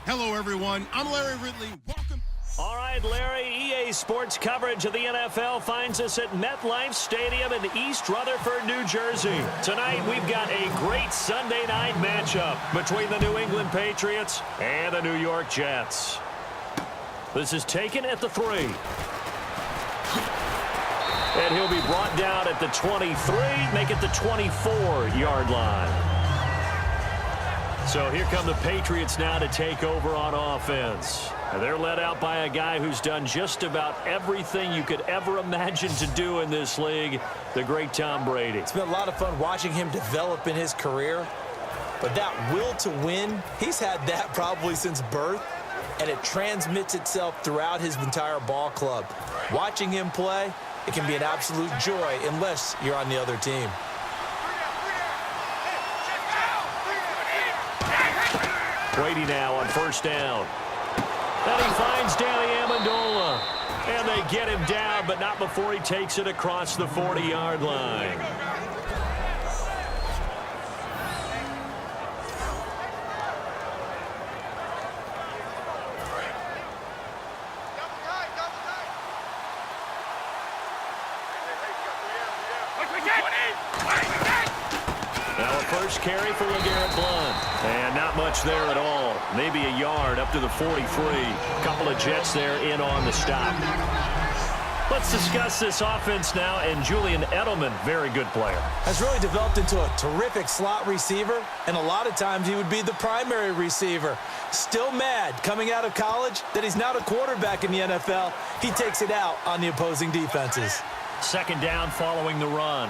Hello, everyone. I'm Larry Ridley. Welcome. All right, Larry, EA Sports coverage of the NFL finds us at MetLife Stadium in East Rutherford, New Jersey. Tonight, we've got a great Sunday night matchup between the New England Patriots and the New York Jets. This is taken at the 3. And he'll be brought down at the 23, make it the 24-yard line. So here come the Patriots now to take over on offense. And they're led out by a guy who's done just about everything you could ever imagine to do in this league, the great Tom Brady. It's been a lot of fun watching him develop in his career. But that will to win, he's had that probably since birth, and it transmits itself throughout his entire ball club. Watching him play, it can be an absolute joy unless you're on the other team. Brady now on first down. And he finds Danny Amendola. And they get him down, but not before he takes it across the 40-yard line. Now a first carry for LeGarrette Blount. And not much there at all. Maybe a yard up to the 43. Couple of Jets there in on the stop. Let's discuss this offense now. And Julian Edelman, very good player. Has really developed into a terrific slot receiver. And a lot of times he would be the primary receiver. Still mad coming out of college that he's not a quarterback in the NFL. He takes it out on the opposing defenses. Second down following the run.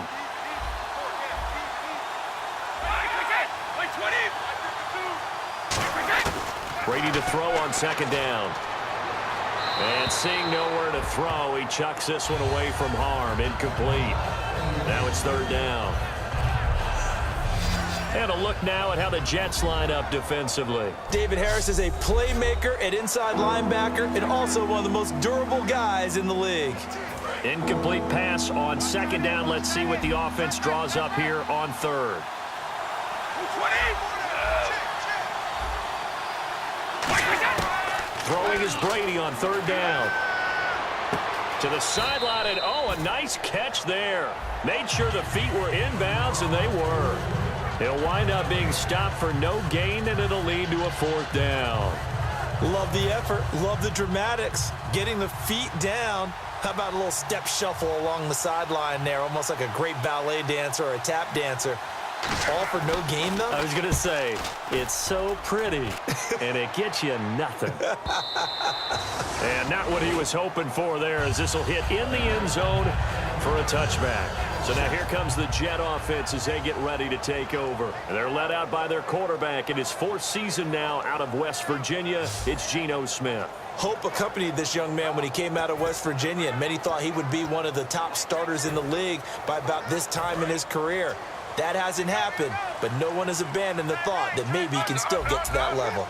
Brady to throw on second down. And seeing nowhere to throw, he chucks this one away from harm. Incomplete. Now it's third down. And a look now at how the Jets line up defensively. David Harris is a playmaker at inside linebacker and also one of the most durable guys in the league. Incomplete pass on second down. Let's see what the offense draws up here on third. Throwing is Brady on third down. To the sideline, and oh, a nice catch there. Made sure the feet were inbounds, and they were. It'll wind up being stopped for no gain, and it'll lead to a fourth down. Love the effort. Love the dramatics. Getting the feet down. How about a little step shuffle along the sideline there, almost like a great ballet dancer or a tap dancer. All for no gain, though? I was going to say, it's so pretty, and it gets you nothing. And not what he was hoping for there, as this will hit in the end zone for a touchback. So now here comes the Jet offense as they get ready to take over. And they're led out by their quarterback in his fourth season now out of West Virginia. It's Geno Smith. Hope accompanied this young man when he came out of West Virginia, and many thought he would be one of the top starters in the league by about this time in his career. That hasn't happened, but no one has abandoned the thought that maybe he can still get to that level.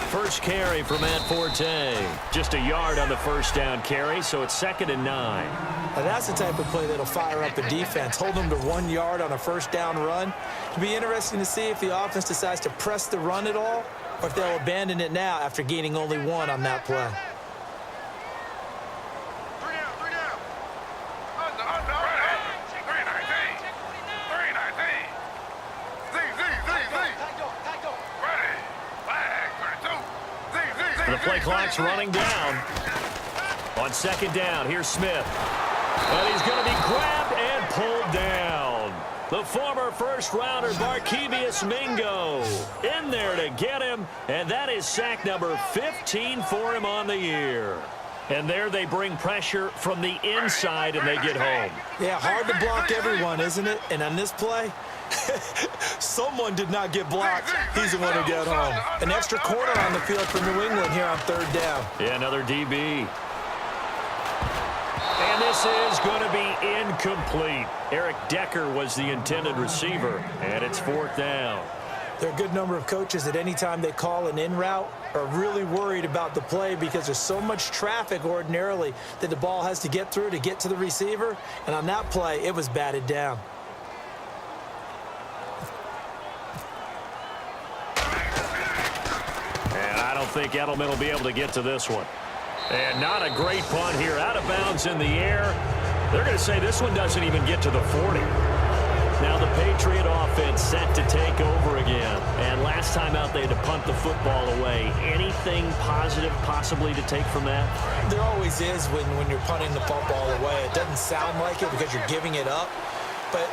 First carry for Matt Forte. Just a yard on the first down carry, so it's 2nd and 9. Now that's the type of play that'll fire up a defense. Hold them to 1 yard on a first down run. It'll be interesting to see if the offense decides to press the run at all, or if they'll abandon it now after gaining only 1 on that play. The play clock's running down. On second down, here's Smith. And he's going to be grabbed and pulled down. The former first-rounder Barkevious Mingo in there to get him, and that is sack number 15 for him on the year. And there they bring pressure from the inside, and they get home. Yeah, hard to block everyone, isn't it? And on this play, someone did not get blocked. He's the one who got home. An extra corner on the field for New England here on third down. Yeah, another DB. And this is going to be incomplete. Eric Decker was the intended receiver, and it's fourth down. There are a good number of coaches that any time they call an in route are really worried about the play because there's so much traffic ordinarily that the ball has to get through to get to the receiver. And on that play, it was batted down. think Edelman will be able to get to this one. And not a great punt here. Out of bounds in the air. They're going to say this one doesn't even get to the 40. Now the Patriot offense set to take over again. And last time out they had to punt the football away. Anything positive possibly to take from that? There always is when you're punting the football away. It doesn't sound like it because you're giving it up. But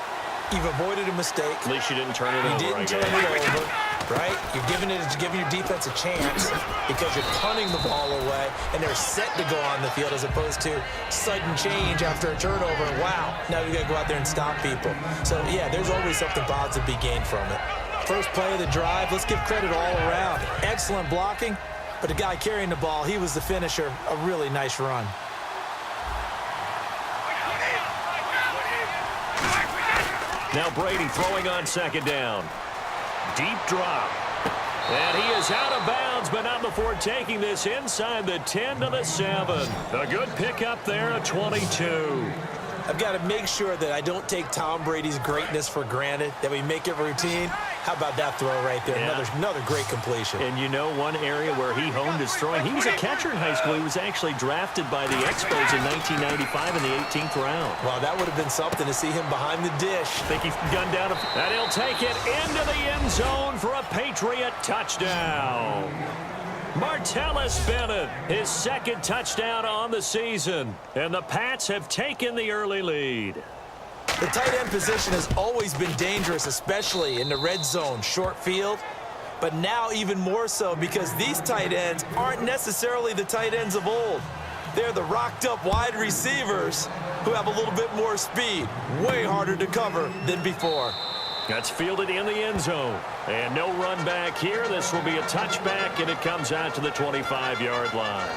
you've avoided a mistake. At least you didn't turn it over. You didn't turn it over, right? You're giving your defense a chance because you're punting the ball away, and they're set to go on the field as opposed to sudden change after a turnover. Wow, now you got to go out there and stop people. So, yeah, there's always something positive to be gained from it. First play of the drive, let's give credit all around. Excellent blocking, but the guy carrying the ball, he was the finisher. A really nice run. Now Brady throwing on second down. Deep drop. And he is out of bounds, but not before taking this inside the 10 to the 7. A good pickup there, a 22. I've got to make sure that I don't take Tom Brady's greatness for granted, that we make it routine. How about that throw right there? Yeah. Another great completion. And you know one area where he honed his throwing? He was a catcher in high school. He was actually drafted by the Expos in 1995 in the 18th round. Wow, that would have been something to see him behind the dish. I think he's gunned down. And he'll take it into the end zone for a Patriot touchdown. Martellus Bennett, his second touchdown on the season. And the Pats have taken the early lead. The tight end position has always been dangerous, especially in the red zone, short field. But now even more so because these tight ends aren't necessarily the tight ends of old. They're the rocked-up wide receivers who have a little bit more speed. Way harder to cover than before. That's fielded in the end zone. And no run back here. This will be a touchback, and it comes out to the 25-yard line.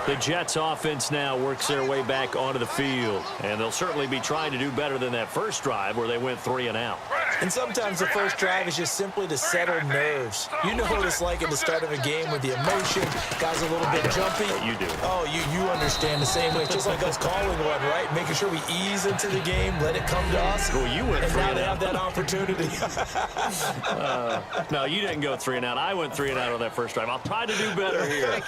The Jets offense now works their way back onto the field. And they'll certainly be trying to do better than that first drive where they went 3 and out. And sometimes the first drive is just simply to settle nerves. You know what it's like at the start of a game with the emotion. Guys a little bit jumpy. You do. Oh, you understand the same way. It's just like us calling one, right? Making sure we ease into the game, let it come to us. Well, you went and 3 now and they out. have that opportunity. No, you didn't go 3 and out. I went 3 and out on that first drive. I'll try to do better here.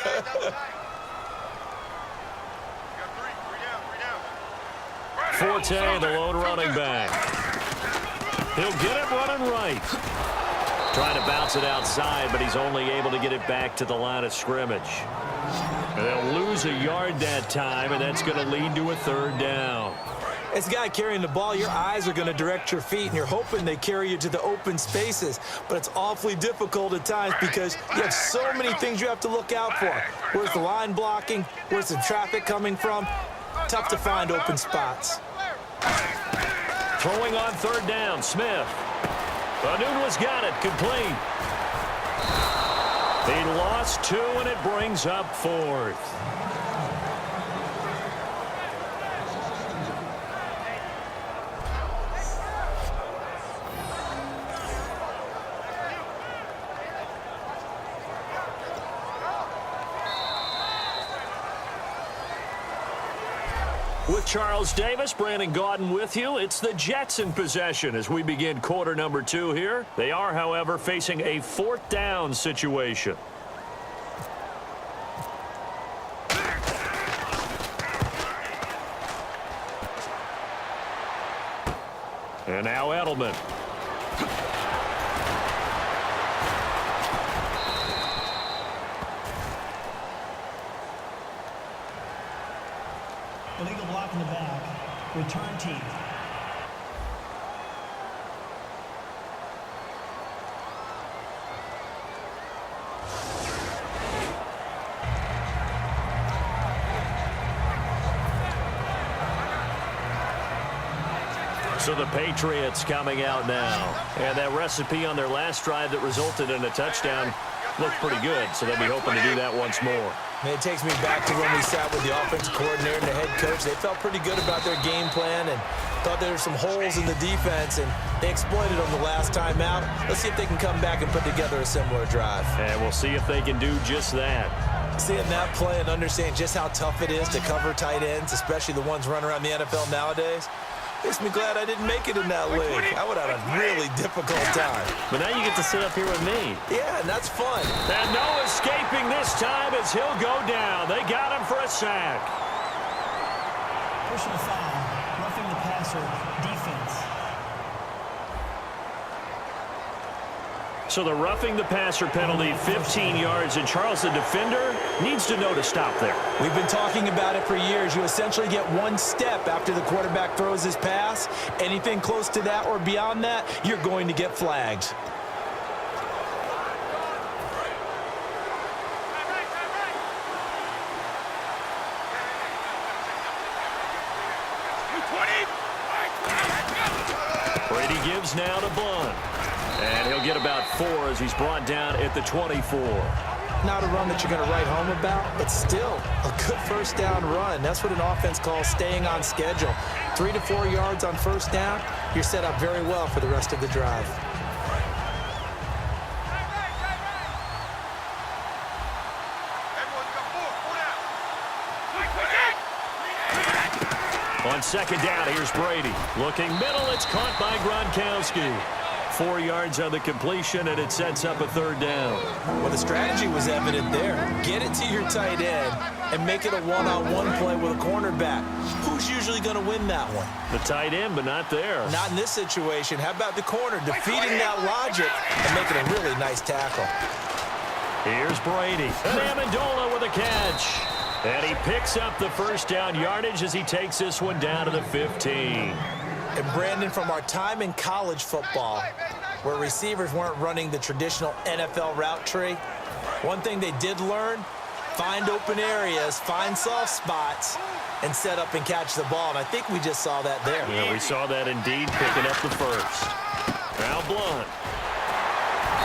Forte, the lone running back. He'll get it running right. Trying to bounce it outside, but he's only able to get it back to the line of scrimmage. And they'll lose a yard that time, and that's going to lead to a third down. As a guy carrying the ball, your eyes are going to direct your feet, and you're hoping they carry you to the open spaces. But it's awfully difficult at times because you have so many things you have to look out for. Where's the line blocking? Where's the traffic coming from? Tough to find open spots. Throwing on third down, Smith. Anunwa's got it, complete. He lost 2, and it brings up 4th. With Charles Davis, Brandon Gaudin with you. It's the Jets in possession as we begin quarter number 2 here. They are, however, facing a 4th down situation. And now Edelman. Illegal block in the back. Return team. So the Patriots coming out now. And that recipe on their last drive that resulted in a touchdown looked pretty good. So they'll be hoping to do that once more. And it takes me back to when we sat with the offensive coordinator and the head coach. They felt pretty good about their game plan and thought there were some holes in the defense, and they exploited them the last time out. Let's see if they can come back and put together a similar drive. And we'll see if they can do just that. Seeing that play and understand just how tough it is to cover tight ends, especially the ones running around the NFL nowadays, Makes me glad I didn't make it in that league. I would have had a really difficult time. But now you get to sit up here with me. Yeah, and that's fun. And no escaping this time as he'll go down. They got him for a sack. Personal foul, roughing the passer, defense. So the roughing the passer penalty, 15 yards, and Charles, the defender, needs to know to stop there. We've been talking about it for years. You essentially get one step after the quarterback throws his pass. Anything close to that or beyond that, you're going to get flagged. Brady gives now to Blunt. And he'll get about 4 as he's brought down at the 24. Not a run that you're going to write home about, but still a good first down run. That's what an offense calls staying on schedule. 3 to 4 yards on first down, you're set up very well for the rest of the drive. On second down, here's Brady. Looking middle, it's caught by Gronkowski. 4 yards on the completion, and it sets up a third down. Well, the strategy was evident there. Get it to your tight end and make it a one-on-one play with a cornerback. Who's usually going to win that one? The tight end, but not there. Not in this situation. How about the corner defeating that logic and making a really nice tackle? Here's Brady. And Amendola with a catch. And he picks up the first down yardage as he takes this one down to the 15. And Brandon, from our time in college football, where receivers weren't running the traditional NFL route tree, one thing they did learn, find open areas, find soft spots, and set up and catch the ball. And I think we just saw that there. Yeah, we saw that indeed, picking up the first. Now Blunt.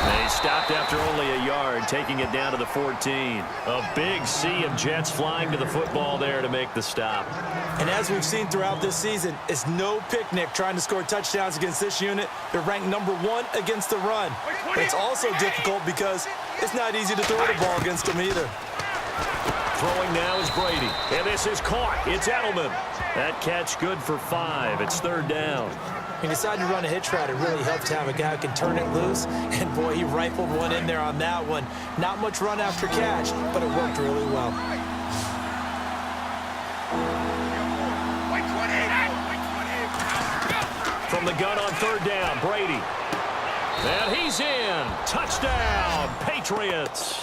They stopped after only a yard, taking it down to the 14. A big sea of Jets flying to the football there to make the stop. And as we've seen throughout this season, it's no picnic trying to score touchdowns against this unit. They're ranked #1 against the run. But it's also difficult because it's not easy to throw the ball against them either. Throwing now is Brady. And this is caught. It's Edelman. That catch good for 5. It's third down. He decided to run a hitch route. It really helped to have a guy who can turn it loose. And, boy, he rifled one in there on that one. Not much run after catch, but it worked really well. From the gun on third down, Brady. And he's in. Touchdown, Patriots.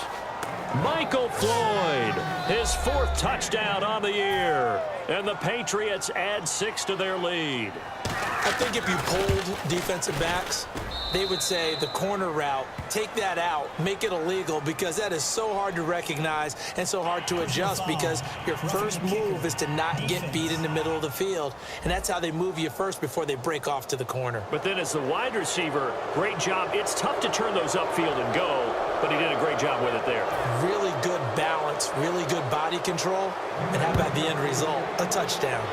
Michael Floyd, his 4th touchdown on the year. And the Patriots add 6 to their lead. I think if you polled defensive backs, they would say the corner route, take that out, make it illegal, because that is so hard to recognize and so hard to adjust, because your first move is to not get beat in the middle of the field, and that's how they move you first before they break off to the corner. But then as the wide receiver, great job. It's tough to turn those upfield and go, but he did a great job with it there. Really good balance, really good body control, and how about the end result? A touchdown.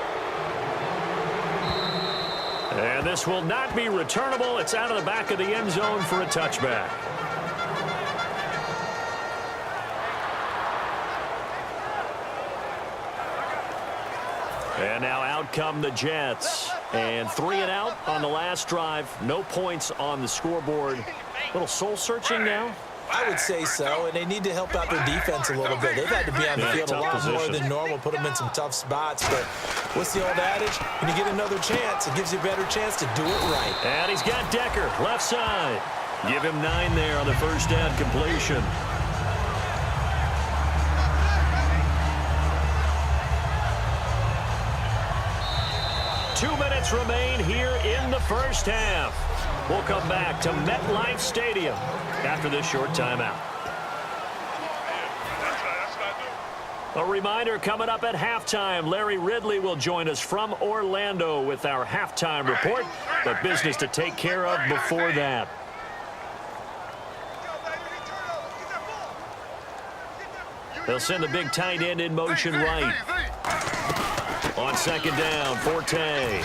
And this will not be returnable. It's out of the back of the end zone for a touchback. And now out come the Jets. And 3 and out on the last drive. No points on the scoreboard. A little soul-searching now. I would say so, and they need to help out their defense a little bit. They've had to be on the field a lot more than normal, put them in some tough spots. But what's the old adage? When you get another chance, it gives you a better chance to do it right. And he's got Decker, left side. Give him 9 there on the first down completion. Two minutes remain here in the first half. We'll come back to MetLife Stadium after this short timeout. A reminder coming up at halftime. Larry Ridley will join us from Orlando with our halftime report, but business to take care of before that. They'll send the big tight end in motion right. On second down, Forte.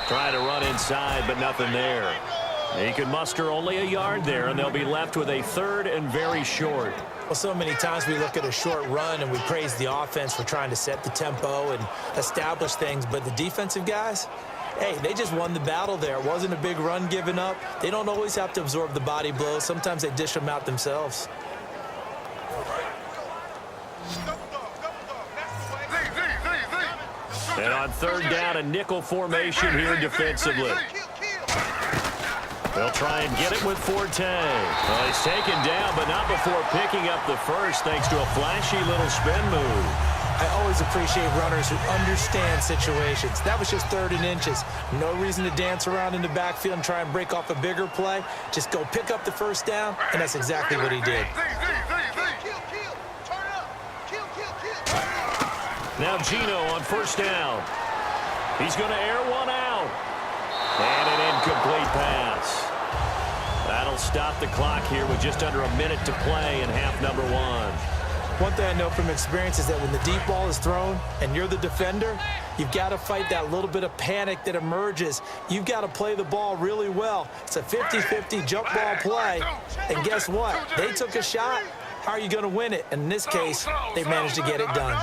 Trying to run inside, but nothing there. He can muster only a yard there, and they'll be left with a third and very short. Well, so many times we look at a short run and we praise the offense for trying to set the tempo and establish things, but the defensive guys, Hey, they just won the battle there. It wasn't a big run given up. They don't always have to absorb the body blows. Sometimes they dish them out themselves. And on third down, a nickel formation here defensively. They'll try and get it with Forte. Well, he's taken down, but not before picking up the first thanks to a flashy little spin move. I always appreciate runners who understand situations. That was just 3rd and inches. No reason to dance around in the backfield and try and break off a bigger play. Just go pick up the first down, and that's exactly what he did. Now Gino on first down. He's going to air one out. And an incomplete pass. That'll stop the clock here with just under a minute to play in half number 1. One thing I know from experience is that when the deep ball is thrown and you're the defender, you've got to fight that little bit of panic that emerges. You've got to play the ball really well. It's a 50-50 jump ball play. And guess what? They took a shot. How are you going to win it? And in this case, they managed to get it done.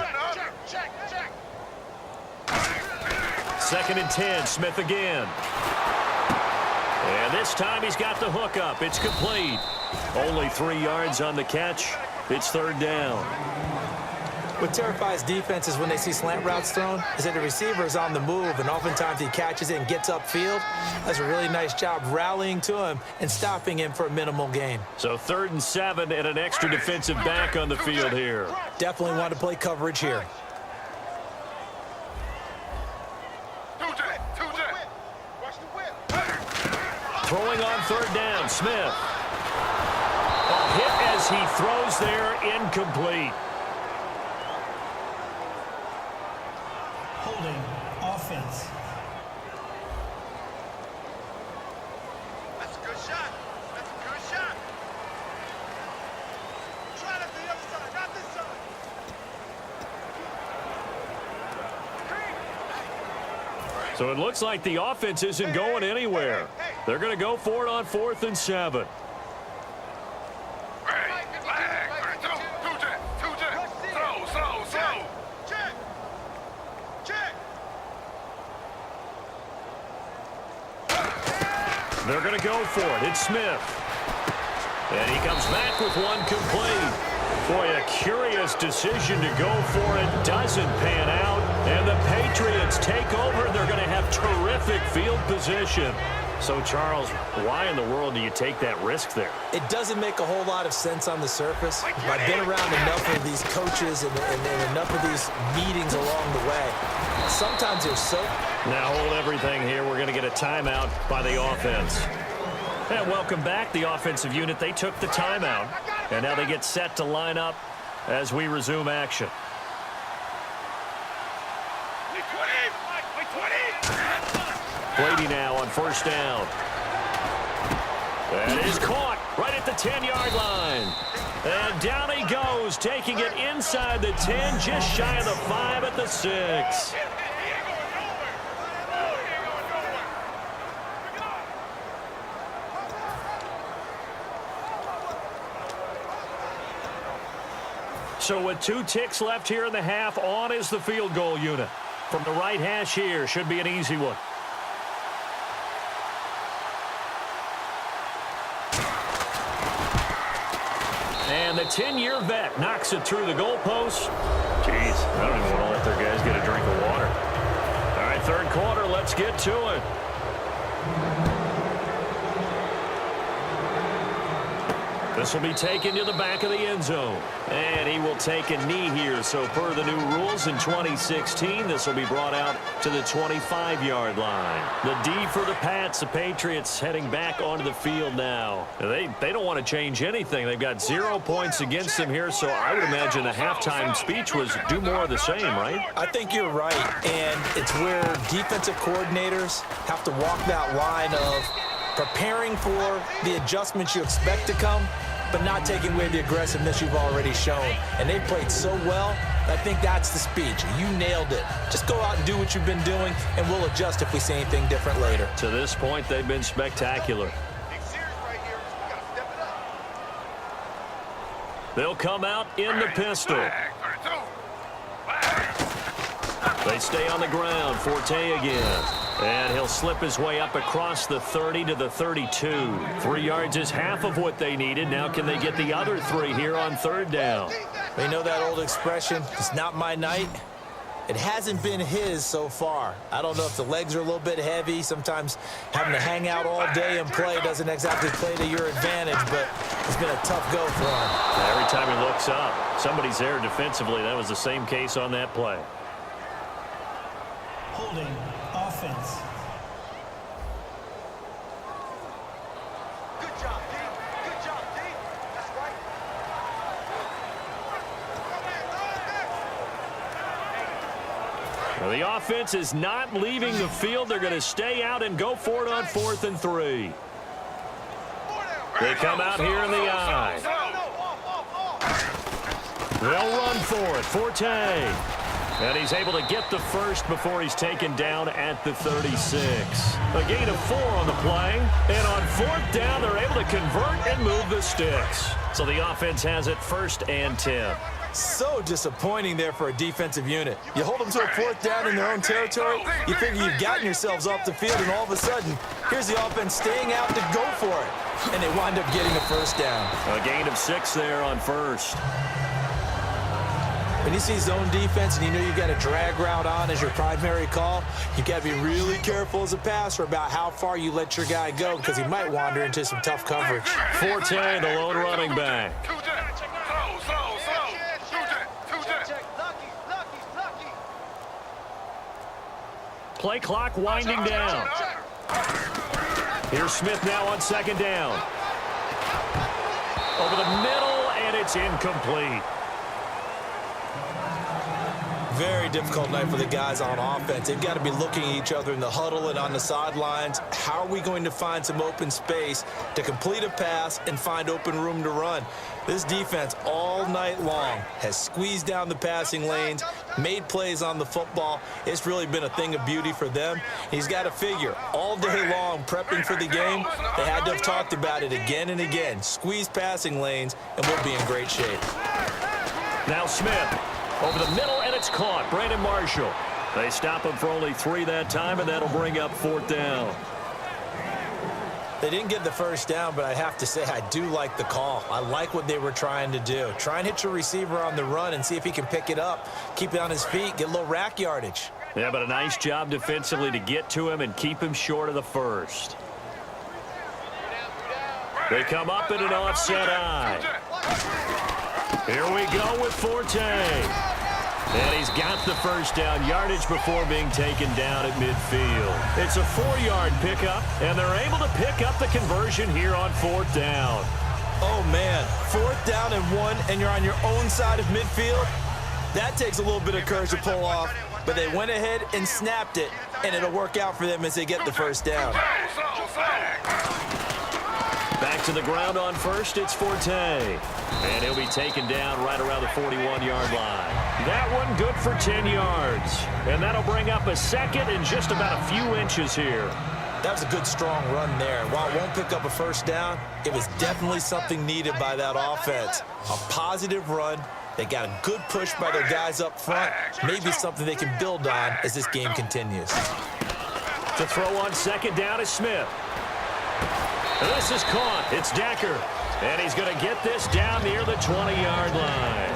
2nd and 10, Smith again. And this time he's got the hook up. It's complete. Only 3 yards on the catch. It's 3rd down. What terrifies defenses when they see slant routes thrown is that the receiver is on the move, and oftentimes he catches it and gets upfield. Does a really nice job rallying to him and stopping him for a minimal gain. So 3rd and 7 and an extra defensive back on the field here. Definitely want to play coverage here. Throwing on 3rd down, Smith. A hit as he throws there, incomplete. Holding offense. That's a good shot. That's a good shot. Try it to the other side, not this side. So it looks like the offense isn't going anywhere. They're going to go for it on 4th and 7. They're going to go for it. It's Smith. And he comes back with one complete. Boy, a curious decision to go for it. Doesn't pan out. And the Patriots take over. They're going to have terrific field position. So, Charles, why in the world do you take that risk there? It doesn't make a whole lot of sense on the surface. I've been around enough of these coaches and enough of these meetings along the way. Sometimes they're so... Now hold everything here. We're going to get a timeout by the offense. And welcome back, the offensive unit. They took the timeout, and now they get set to line up as we resume action. Brady now on first down. That is caught right at the 10-yard line. And down he goes, taking it inside the 10, just shy of the 5 at the 6. So with 2 ticks left here in the half, on is the field goal unit. From the right hash here, should be an easy one. And the 10-year vet knocks it through the goalpost. Jeez, I don't even want to let their guys get a drink of water. All right, 3rd quarter, let's get to it. This will be taken to the back of the end zone. And he will take a knee here. So per the new rules in 2016, this will be brought out to the 25-yard line. The D for the Pats. The Patriots heading back onto the field now. They don't want to change anything. They've got 0 points against them here. So I would imagine the halftime speech was do more of the same, right? I think you're right. And it's where defensive coordinators have to walk that line of preparing for the adjustments you expect to come, but not taking away the aggressiveness you've already shown. And they played so well, I think that's the speech. You nailed it. Just go out and do what you've been doing, and we'll adjust if we see anything different later. To this point, they've been spectacular. They'll come out in the pistol. They stay on the ground. Forte again. And he'll slip his way up across the 30 to the 32. 3 yards is half of what they needed. Now can they get the other 3 here on third down? They know that old expression, it's not my night. It hasn't been his so far. I don't know if the legs are a little bit heavy. Sometimes having to hang out all day and play doesn't exactly play to your advantage, but it's been a tough go for him. Every time he looks up, somebody's there defensively. That was the same case on that play. Holding offense. Good job, D. Good job, D. That's right. Well, the offense is not leaving the field. They're going to stay out and go for it on 4th and 3. They come out here in the eye. They'll run for it. Forte. And he's able to get the first before he's taken down at the 36. A gain of 4 on the play. And on 4th down, they're able to convert and move the sticks. So the offense has it 1st and 10. So disappointing there for a defensive unit. You hold them to a 4th down in their own territory, you figure you've gotten yourselves off the field, and all of a sudden, here's the offense staying out to go for it. And they wind up getting a 1st down. A gain of 6 there on 1st. When you see zone defense and you know you've got a drag route on as your primary call, you've got to be really careful as a passer about how far you let your guy go because he might wander into some tough coverage. Forte, the lone running back. Play clock winding down. Here's Smith now on 2nd down. Over the middle, and it's incomplete. Very difficult night for the guys on offense. They've got to be looking at each other in the huddle and on the sidelines. How are we going to find some open space to complete a pass and find open room to run? This defense all night long has squeezed down the passing lanes, made plays on the football. It's really been a thing of beauty for them. He's got to figure all day long prepping for the game. They had to have talked about it again and again. Squeeze passing lanes and we'll be in great shape. Now Smith. Over the middle, and it's caught. Brandon Marshall. They stop him for only 3 that time, and that'll bring up 4th down. They didn't get the 1st down, but I have to say I do like the call. I like what they were trying to do. Try and hit your receiver on the run and see if he can pick it up, keep it on his feet, get a little rack yardage. Yeah, but a nice job defensively to get to him and keep him short of the 1st. They come up in an offset eye. Here we go with Forte. And he's got the 1st down yardage before being taken down at midfield. It's a 4-yard pickup, and they're able to pick up the conversion here on 4th down. Oh, man. 4th down and 1, and you're on your own side of midfield? That takes a little bit of courage to pull off, but they went ahead and snapped it, and it'll work out for them as they get the 1st down. Back to the ground on 1st, it's Forte. And he'll be taken down right around the 41-yard line. That one good for 10 yards. And that'll bring up a 2nd and just about a few inches here. That was a good, strong run there. While it won't pick up a 1st down, it was definitely something needed by that offense. A positive run. They got a good push by their guys up front. Maybe something they can build on as this game continues. To throw on 2nd down is Smith. This is caught. It's Decker. And he's going to get this down near the 20-yard line.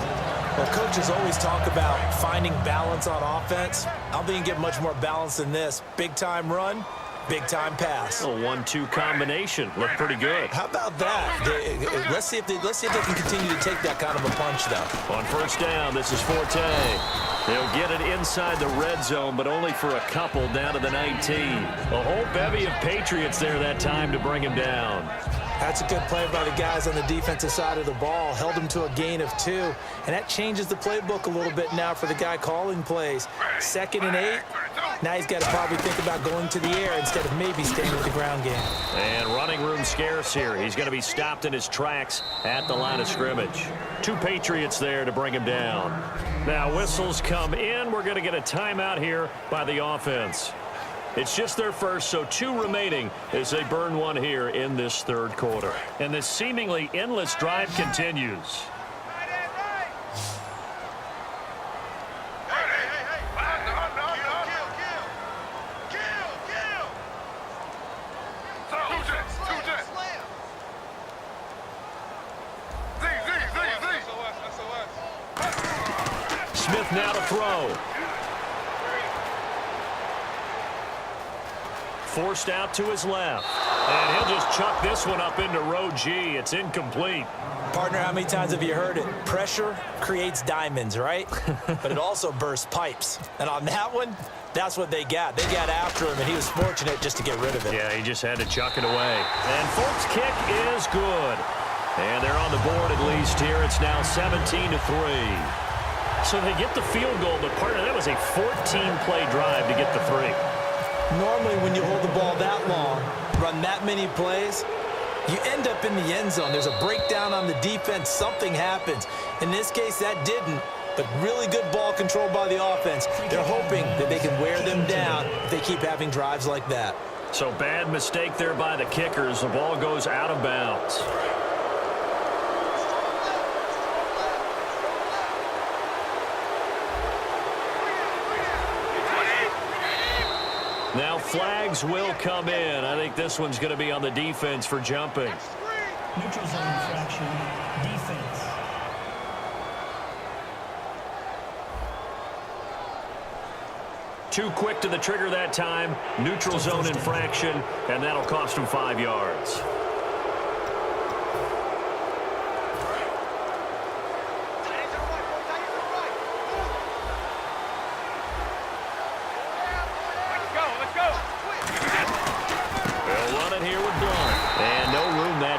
Well, coaches always talk about finding balance on offense. I don't think you can get much more balance than this. Big-time run, big-time pass. A 1-2 combination. Looked pretty good. How about that? Let's see if they can continue to take that kind of a punch, though. On 1st down, this is Forte. They'll get it inside the red zone, but only for a couple down to the 19. A whole bevy of Patriots there that time to bring him down. That's a good play by the guys on the defensive side of the ball. Held him to a gain of 2. And that changes the playbook a little bit now for the guy calling plays. 2nd and 8. Now he's got to probably think about going to the air instead of maybe staying with the ground game. And running room scarce here. He's going to be stopped in his tracks at the line of scrimmage. 2 Patriots there to bring him down. Now whistles come in. We're going to get a timeout here by the offense. It's just their first, so 2 remaining as they burn one here in this 3rd quarter. And this seemingly endless drive continues. Smith now to throw. Forced out to his left. And he'll just chuck this one up into row G. It's incomplete. Partner, how many times have you heard it? Pressure creates diamonds, right? But it also bursts pipes. And on that one, that's what they got. They got after him, and he was fortunate just to get rid of it. Yeah, he just had to chuck it away. And Folk's kick is good. And they're on the board at least here. It's now 17-3. So they get the field goal, but partner, that was a 14-play drive to get the 3. Normally, when you hold the ball that long, run that many plays, you end up in the end zone. There's a breakdown on the defense. Something happens. In this case, that didn't, but really good ball control by the offense. They're hoping that they can wear them down if they keep having drives like that. So bad mistake there by the kickers. The ball goes out of bounds. Now flags will come in. I think this one's going to be on the defense for jumping. Neutral zone infraction, defense. Too quick to the trigger that time. Neutral zone infraction, and that'll cost him 5 yards.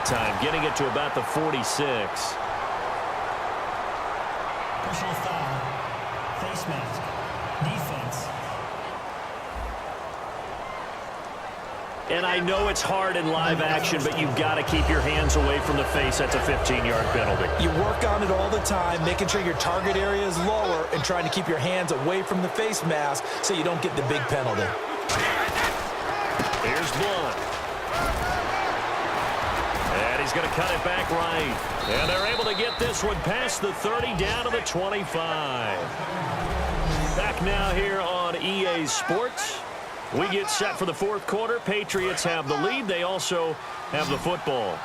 Time getting it to about the 46. Personal foul, face mask, defense. And I know it's hard in live action, but you've got to keep your hands away from the face. That's a 15-yard penalty. You work on it all the time, making sure your target area is lower and trying to keep your hands away from the face mask so you don't get the big penalty. Here's Blunt. And he's going to cut it back right. And they're able to get this one past the 30 down to the 25. Back now here on EA Sports. We get set for the fourth quarter. Patriots have the lead. They also have the football.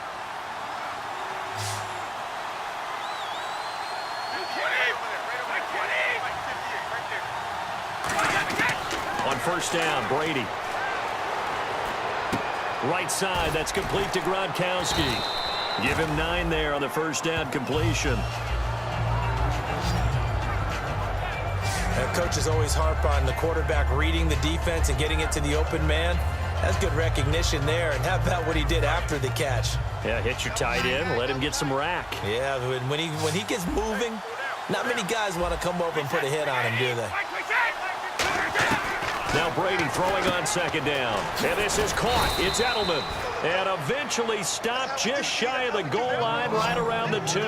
On first down, Brady. Right side, that's complete to Gronkowski. Give him 9 there on the first down completion. Coaches always harp on the quarterback reading the defense and getting it to the open man. That's good recognition there. And how about what he did after the catch? Yeah, hit your tight end, let him get some rack. Yeah, when he gets moving, not many guys want to come over and put a hit on him, do they? Now Brady throwing on second down. And this is caught. It's Edelman. And eventually stopped just shy of the goal line right around the 2.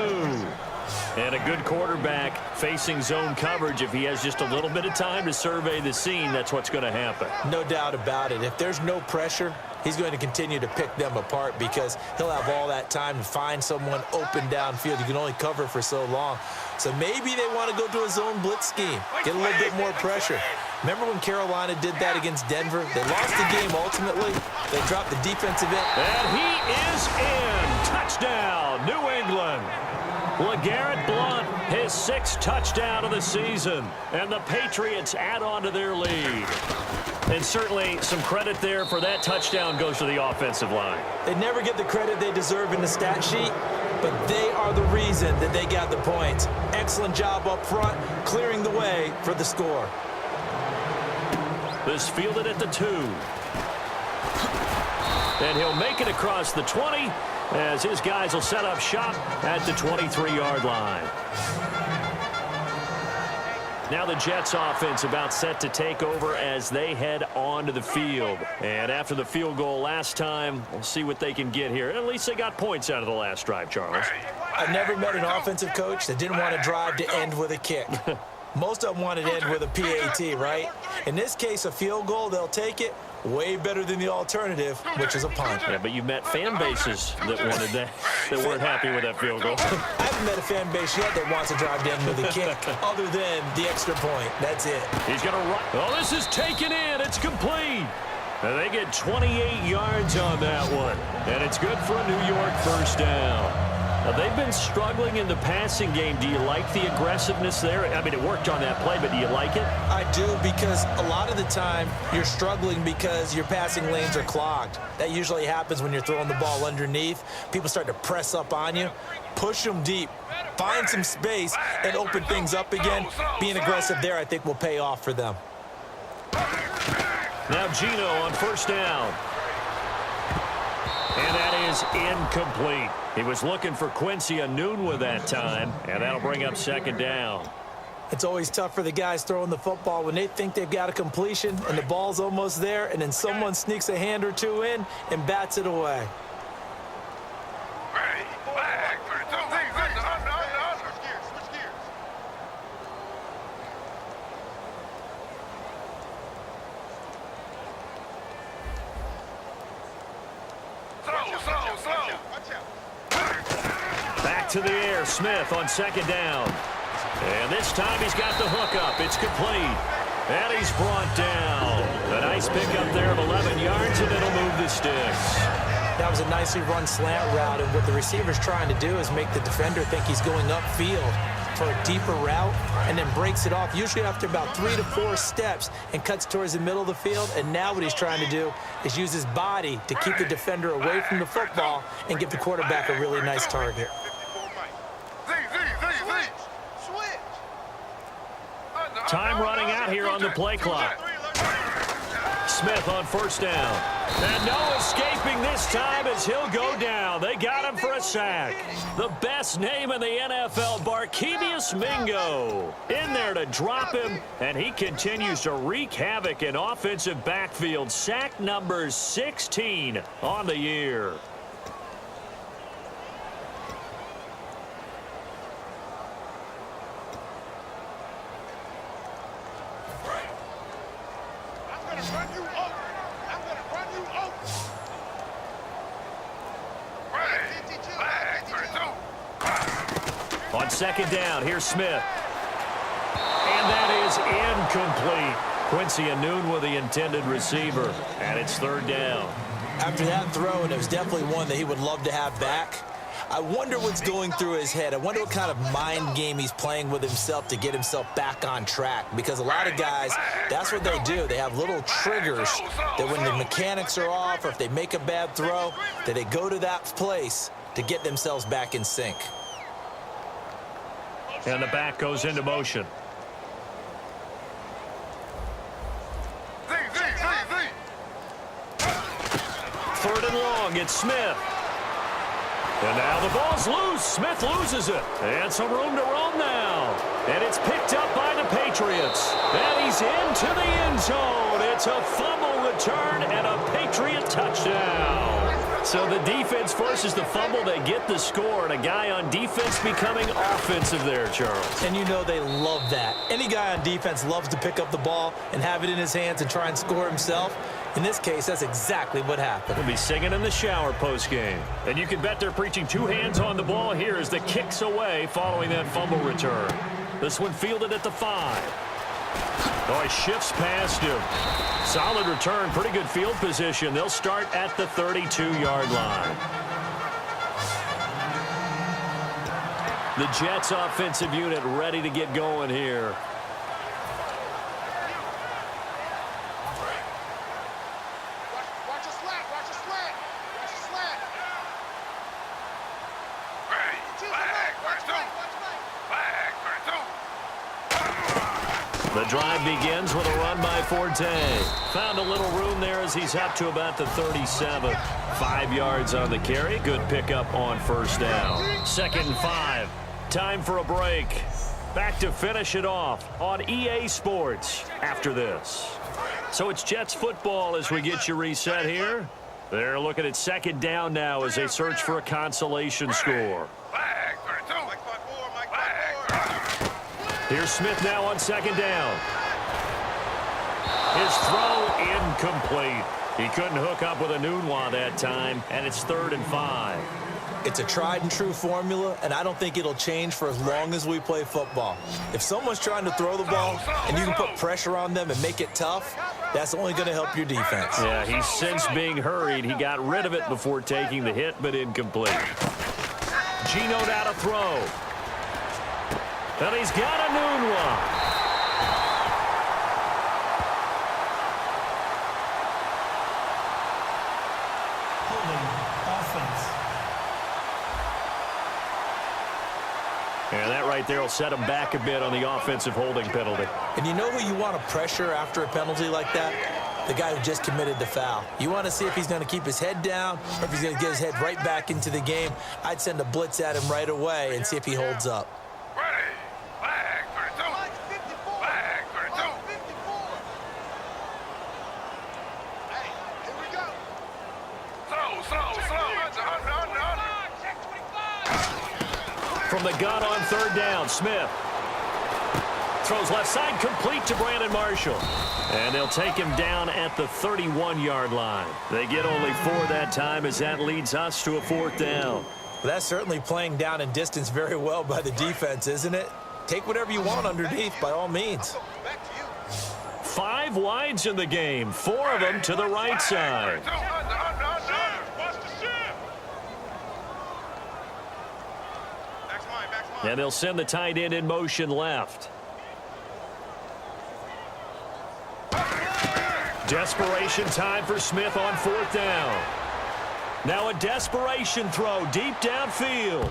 And a good quarterback facing zone coverage. If he has just a little bit of time to survey the scene, that's what's going to happen. No doubt about it. If there's no pressure, he's going to continue to pick them apart because he'll have all that time to find someone open downfield. You can only cover for so long. So maybe they want to go to a zone blitz scheme, get a little bit more pressure. Remember when Carolina did that against Denver? They lost the game ultimately. They dropped the defensive end. And he is in. Touchdown, New England. LeGarrette Blount, his 6th touchdown of the season. And the Patriots add on to their lead. And certainly some credit there for that touchdown goes to the offensive line. They never get the credit they deserve in the stat sheet, but they are the reason that they got the points. Excellent job up front, clearing the way for the score. This fielded at the 2. And he'll make it across the 20 as his guys will set up shop at the 23-yard line. Now the Jets offense about set to take over as they head onto the field. And after the field goal last time, we'll see what they can get here. At least they got points out of the last drive, Charles. I've never met an offensive coach that didn't want to drive to end with a kick. Most of them want to end with a PAT, right? In this case, a field goal, they'll take it. Way better than the alternative, which is a punt. Yeah, but you met fan bases that wanted that, that weren't happy with that field goal. I haven't met a fan base yet that wants to drive to end with a kick, other than the extra point. That's it. He's going to run. Oh, this is taken in. It's complete. And they get 28 yards on that one. And it's good for a New York first down. They've been struggling in the passing game. Do you like the aggressiveness there? I mean, it worked on that play, but do you like it? I do, because a lot of the time you're struggling because your passing lanes are clogged. That usually happens when you're throwing the ball underneath. People start to press up on you. Push them deep. Find some space and open things up again. Being aggressive there, I think, will pay off for them. Now Gino on first down. And that is incomplete. He was looking for Quincy Enunwa that time, and that'll bring up second down. It's always tough for the guys throwing the football when they think they've got a completion and the ball's almost there, and then someone sneaks a hand or two in and bats it away. Back to the air, Smith on second down. And this time he's got the hookup. It's complete. And he's brought down. A nice pickup there of 11 yards, and it'll move the sticks. That was a nicely run slant route, and what the receiver's trying to do is make the defender think he's going upfield for a deeper route, and then breaks it off, usually after about 3 to 4 steps, and cuts towards the middle of the field. And now what he's trying to do is use his body to keep the defender away from the football and give the quarterback a really nice target. Time running out here on the play clock. Smith on first down. And no escaping this time as he'll go down. They got him for a sack. The best name in the NFL, Barkevious Mingo. In there to drop him, and he continues to wreak havoc in offensive backfield. Sack number 16 on the year. On second down, here's Smith. And that is incomplete. Quincy Enunwa, the intended receiver, and it's third down. After that throw, and it was definitely one that he would love to have back, I wonder what's going through his head. I wonder what kind of mind game he's playing with himself to get himself back on track. Because a lot of guys, that's what they do. They have little triggers that when the mechanics are off or if they make a bad throw, that they go to that place to get themselves back in sync. And the back goes into motion. Third and long, it's Smith. And now the ball's loose. Smith loses it. And some room to roam now. And it's picked up by the Patriots. And he's into the end zone. It's a fumble return and a Patriot touchdown. So the defense forces the fumble. They get the score. And a guy on defense becoming offensive there, Charles. And you know they love that. Any guy on defense loves to pick up the ball and have it in his hands and try and score himself. In this case, that's exactly what happened. We'll be singing in the shower postgame. And you can bet they're preaching 2 hands on the ball here as the kick's away following that fumble return. This one fielded at the 5. Oh, he shifts past him. Solid return, pretty good field position. They'll start at the 32-yard line. The Jets offensive unit ready to get going here. The drive begins with a run by Forte. Found a little room there as he's up to about the 37. 5 yards on the carry. Good pickup on first down. 2nd and 5. Time for a break. Back to finish it off on EA Sports after this. So it's Jets football as we get you reset here. They're looking at 2nd down now as they search for a consolation score. Here's Smith now on 2nd down. His throw incomplete. He couldn't hook up with Enunwa that time, and it's 3rd and 5. It's a tried and true formula, and I don't think it'll change for as long as we play football. If someone's trying to throw the ball and you can put pressure on them and make it tough, that's only going to help your defense. Yeah, he's since being hurried. He got rid of it before taking the hit, but incomplete. Gino now to throw. And he's got a noon one. Holding offense. And that right there will set him back a bit on the offensive holding penalty. And you know who you want to pressure after a penalty like that? The guy who just committed the foul. You want to see if he's going to keep his head down or if he's going to get his head right back into the game. I'd send a blitz at him right away and see if he holds up. Ready. Flag 32. Flag 32. Hey, here we go. Slow. From the gun on third down, Smith throws left side, complete to Brandon Marshall. And they'll take him down at the 31-yard line. They get only 4 that time as that leads us to a 4th down. Well, that's certainly playing down in distance very well by the defense, isn't it? Take whatever you want underneath by all means. Back to you. 5 wides in the game, 4 of them to the right side. And they'll send the tight end in motion left. Desperation time for Smith on 4th down. Now a desperation throw deep downfield.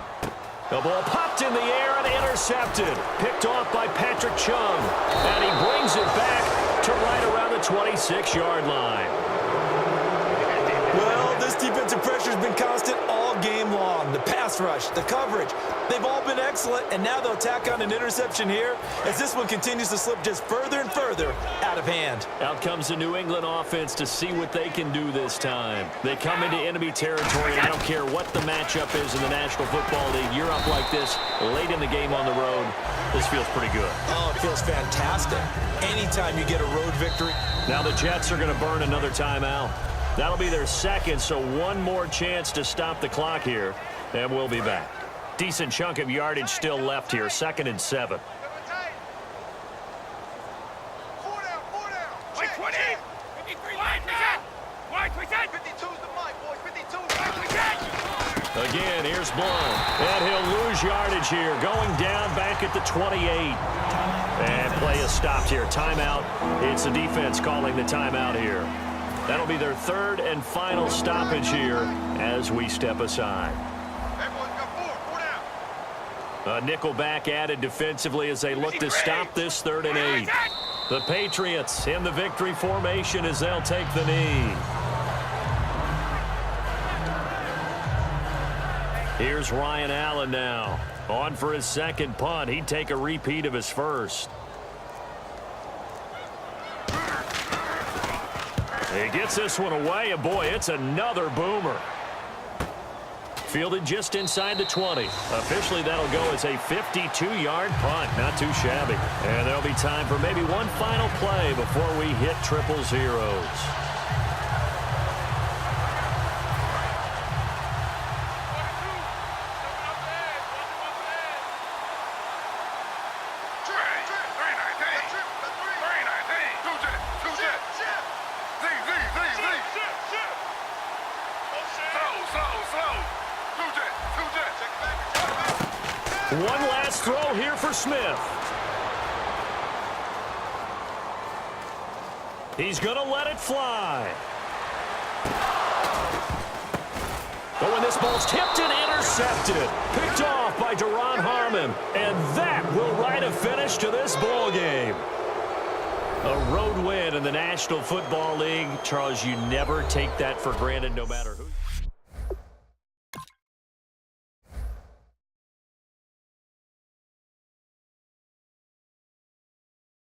The ball popped in the air and intercepted. Picked off by Patrick Chung. And he brings it back to right around the 26-yard line. Well, this defensive pressure has been constant all game long. The pass rush, the coverage, they've all been excellent, and now they'll tack on an interception here as this one continues to slip just further and further out of hand. Out comes the New England offense to see what they can do this time. They come into enemy territory, and I don't care what the matchup is in the National Football League. You're up like this late in the game on the road. This feels pretty good. Oh, it feels fantastic. Anytime you get a road victory. Now the Jets are going to burn another timeout. That'll be their second, so one more chance to stop the clock here, and we'll be back. Decent chunk of yardage still left here, 2nd and 7. Again, here's Blown, and he'll lose yardage here, going down back at the 28. And play is stopped here. Timeout. It's the defense calling the timeout here. That'll be their 3rd and final stoppage here as we step aside. A nickel back added defensively as they look to stop this 3rd and 8. The Patriots in the victory formation as they'll take the knee. Here's Ryan Allen now. On for his 2nd punt. He'd take a repeat of his 1st. He gets this one away, and boy, it's another boomer. Fielded just inside the 20. Officially, that'll go as a 52-yard punt. Not too shabby. And there'll be time for maybe one final play before we hit triple zeros. One last throw here for Smith. He's going to let it fly. But when this ball's tipped and intercepted, picked off by Duron Harmon, and that will write a finish to this ball game. A road win in the National Football League. Charles, you never take that for granted no matter who.